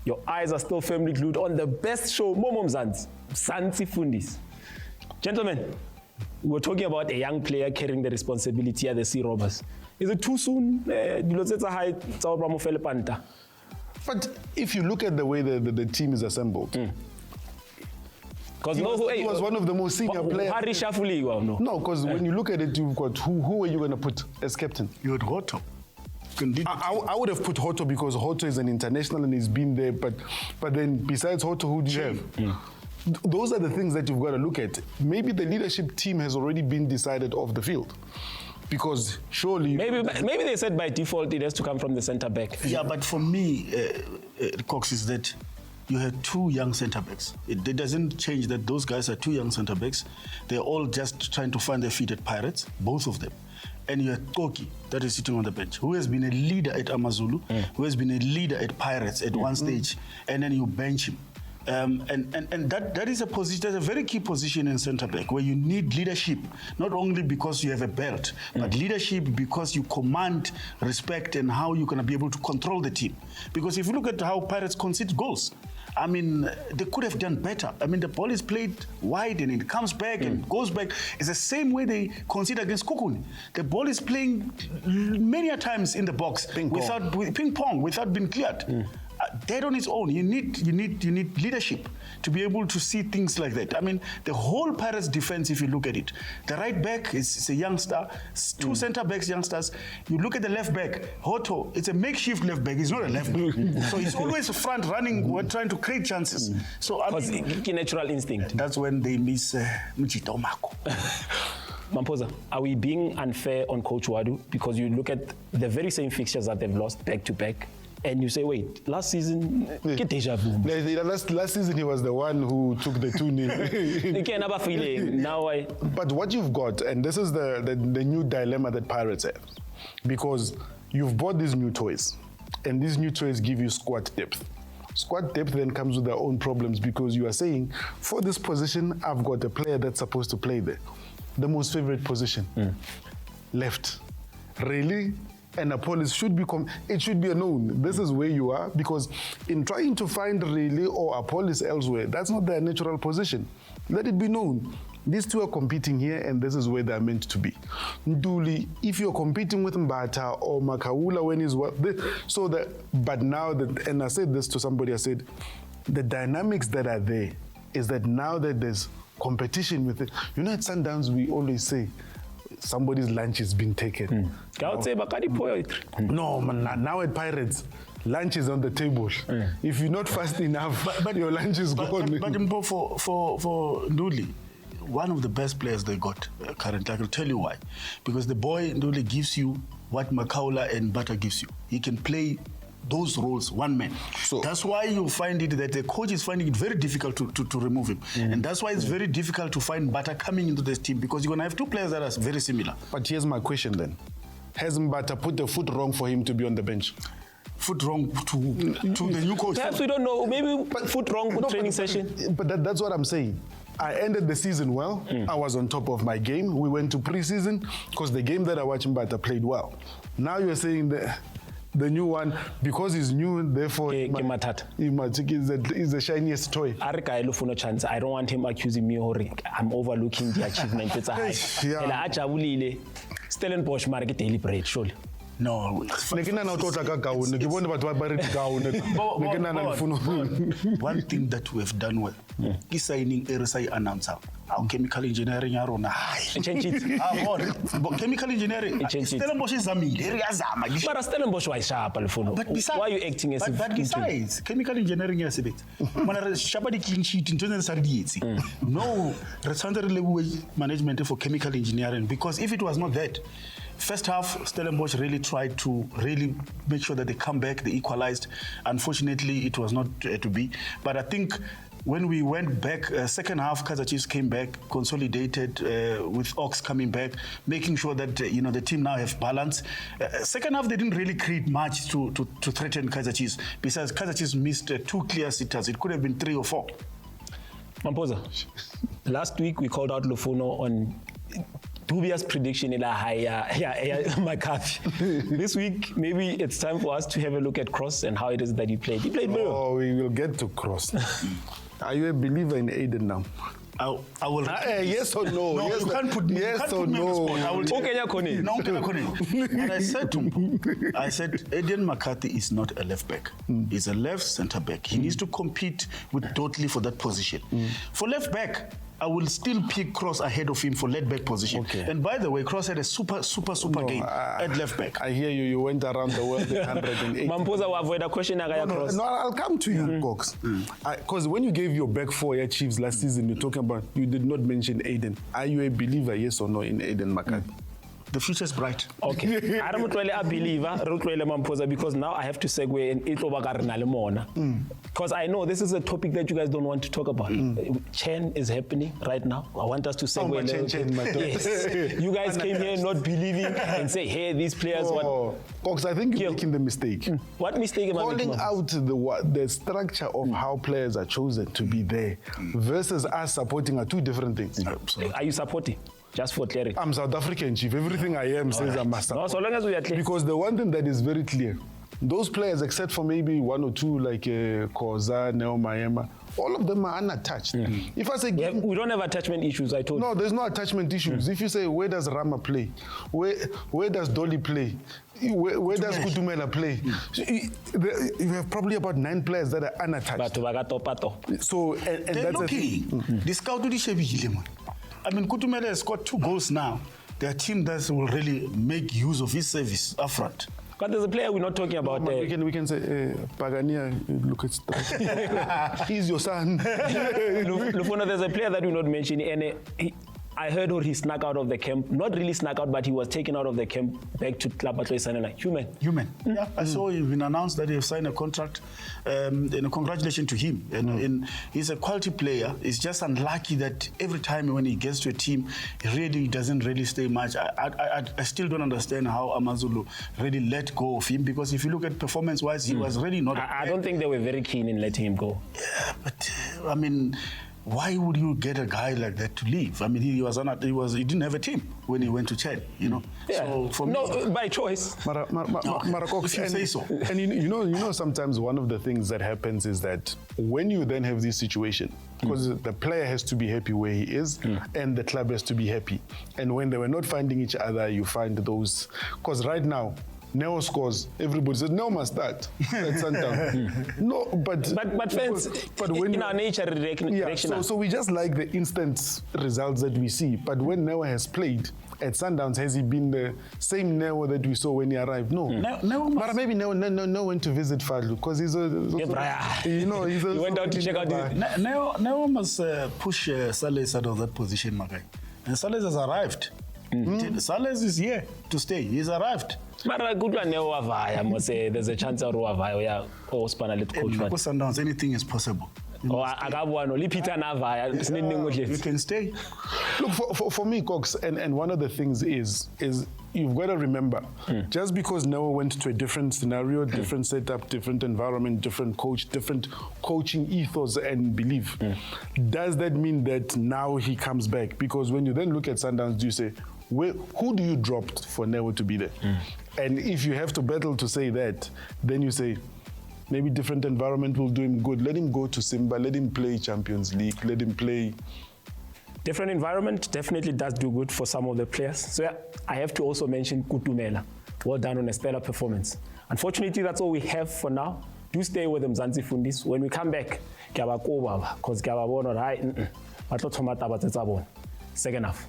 Your eyes are still firmly glued on the best show, Momo Mzansi, Mzansi Fundis. Gentlemen, we were talking about a young player carrying the responsibility at the Sea Robbers. Is it too soon? But if you look at the way the team is assembled, because he was one of the most senior players. No, because when you look at it, you've got who are you going to put as captain? You had Hoto. I would have put Hoto because Hoto is an international and he's been there. But then besides Hoto, who do you have? Those are the things that you've got to look at. Maybe the leadership team has already been decided off the field. Because surely... Maybe they said by default it has to come from the centre back. Yeah, but for me, Cox, is that you had two young centre backs. It doesn't change that those guys are two young centre backs. They're all just trying to find their feet at Pirates, both of them. And you had Toki, that is sitting on the bench, who has been a leader at Amazulu, who has been a leader at Pirates at one stage, and then you bench him. And that is a position, that's a very key position in centre back where you need leadership, not only because you have a belt, but leadership because you command respect and how you're going to be able to control the team. Because if you look at how Pirates concede goals, I mean, they could have done better. I mean, the ball is played wide and it comes back and goes back. It's the same way they concede against Sekhukhune. The ball is playing many a times in the box without being cleared. Dead on its own. You need leadership to be able to see things like that. I mean, the whole Pirates defense, if you look at it, the right back is a youngster, two centre backs youngsters. You look at the left back, Hoto, it's a makeshift left back. He's not a left back. So he's always front running, trying to create chances. So I mean, natural instinct. That's when they miss Mchito Mako. Mamposa, are we being unfair on Coach Ouaddou? Because you look at the very same fixtures that they've lost back to back, and you say, wait, last season, get deja vu. Last season, he was the one who took the 2-0. Now But what you've got, and this is the new dilemma that Pirates have, because you've bought these new toys, and these new toys give you squad depth. Squad depth then comes with their own problems because you are saying, for this position, I've got a player that's supposed to play there. The most favorite position, left. Really? And Apollos should be, it should be a known. This is where you are, because in trying to find Riley or Apollos elsewhere, that's not their natural position. Let it be known. These two are competing here, and this is where they're meant to be. Nduli, if you're competing with Mbata or Makaula when he's but now that, and I said this to somebody, I said, the dynamics that are there is that now that there's competition with it, you know, at Sundowns we always say, somebody's lunch is being taken. No, man, now at Pirates, lunch is on the table. If you're not fast enough, but your lunch is gone. But for Nduli, one of the best players they got currently, I can tell you why. Because the boy Nduli gives you what Makaula and Bata gives you. He can play those roles, one man. So that's why you find it that the coach is finding it very difficult to remove him. And that's why it's very difficult to find Bata coming into this team, because you're going to have two players that are very similar. But here's my question then. Has Mbata put the foot wrong for him to be on the bench? Foot wrong to the new coach? Perhaps we don't know. Maybe foot wrong with training session. But that's what I'm saying. I ended the season well. I was on top of my game. We went to pre-season because the game that I watched Mbata played well. Now you're saying that the new one, because he's new, therefore he's the shiniest toy. I don't want him accusing me or I'm overlooking the achievement. It's a high. Stellenbosch market daily bread, surely. No. One thing that we have done well is signing RSI announcer. Our chemical engineering are on chemical engineering. Stellenbosch is but Stellenbosch was sharp. But besides, why are you acting as if? But besides, chemical engineering is a bit. Shabadi clean sheet in no management for chemical engineering, because if it was not that, first half, Stellenbosch really tried to make sure that they come back, they equalized. Unfortunately, it was not to be. But I think when we went back, second half, Kaizer Chiefs came back, consolidated with Ox coming back, making sure that the team now have balance. Second half, they didn't really create much to threaten Kaizer Chiefs. Besides, Kaizer Chiefs missed 2 clear sitters. It could have been 3 or 4. Mamposa, last week we called out Lufuno on dubious prediction in a high McCarthy. This week, maybe it's time for us to have a look at Cross and how it is that he played. He played well. Oh, we will get to Cross. Are you a believer in Aiden now? I will. Yes or no? No, yes, you can't put me. Yes you can't or put me on the no? spot. I will tell Okay, no, and I said to him, I said, Aiden McCarthy is not a left back. He's a left centre back. He needs to compete with Dotley for that position. For left back, I will still pick Cross ahead of him for left back position. Okay. And by the way, Cross had a super game at left back. I hear you. You went around the world with 180. Mamposa will avoid a question. No, I'll come to you, Cox. Because when you gave your back four your Chiefs last season, you're talking about, you did not mention Aiden. Are you a believer, yes or no, in Aiden McCarthy? The future is bright. Okay. I don't really a believer, because now I have to segue in because I know this is a topic that you guys don't want to talk about. Chen is happening right now. I want us to segue. Yes. You guys came here not believing and say, hey, these players Cox, I think you're making the mistake. What mistake am I making? Calling out the structure of how players are chosen to be there versus us supporting are two different things. Absolutely. Are you supporting? Just for clarity. I'm South African, Chief. Everything I am says I must support. No, so long as we are clear. Because the one thing that is very clear, those players, except for maybe one or two like Koza, Neo Maema, all of them are unattached. If I say we don't have attachment issues, I told you. No, there's no attachment issues. If you say where does Rama play, where does Dolly play, where does Kutumela play, you have probably about 9 players that are unattached. So and they're that's lucky. The scout I mean, Kutumela has scored 2 goals now. They're a team that will really make use of his service up front. But there's a player we're not talking about. We can say Pagania, look at stuff. He's your son. Lufona, there's a player that we're not mentioning, and I heard he snuck out of the camp. Not really snuck out, but he was taken out of the camp back to Club Atloy Human. Yeah, I saw it been announced that he has signed a contract. And congratulations to him. And he's a quality player. It's just unlucky that every time when he gets to a team, he really doesn't really stay much. I still don't understand how Amazulu really let go of him, because if you look at performance-wise, he was really not. I don't think they were very keen in letting him go. Yeah, but I mean, why would you get a guy like that to leave? I mean, he didn't have a team when he went to Chad, you know. Yeah. So for me, by choice. If you say so. And you know, sometimes one of the things that happens is that when you then have this situation, because the player has to be happy where he is, and the club has to be happy. And when they were not finding each other, you find those. Because right now, Neo scores. Everybody says Neo must start at Sundown. No, but fans, when in our nature, so we just like the instant results that we see. But when Neo has played at Sundowns, has he been the same Neo that we saw when he arrived? No. But maybe Neo went to visit Fadlu because he's he went down to check out. Neo must push Sales out of that position, Magai. And Sales has arrived. Sales is here to stay. He's arrived. There's a chance of Sundowns, anything is possible. You can stay. Look, for me, Cox, and one of the things is you've got to remember, just because Noah went to a different scenario, different setup, different environment, different coach, different coaching ethos and belief, does that mean that now he comes back? Because when you then look at Sundowns, do you say, who do you drop for Neo to be there? And if you have to battle to say that, then you say, maybe different environment will do him good. Let him go to Simba, let him play Champions League, let him play. Different environment definitely does do good for some of the players. So yeah, I have to also mention Kutumela. Well done on a stellar performance. Unfortunately, that's all we have for now. Do stay with them, Mzansi Fundis. When we come back, because second half.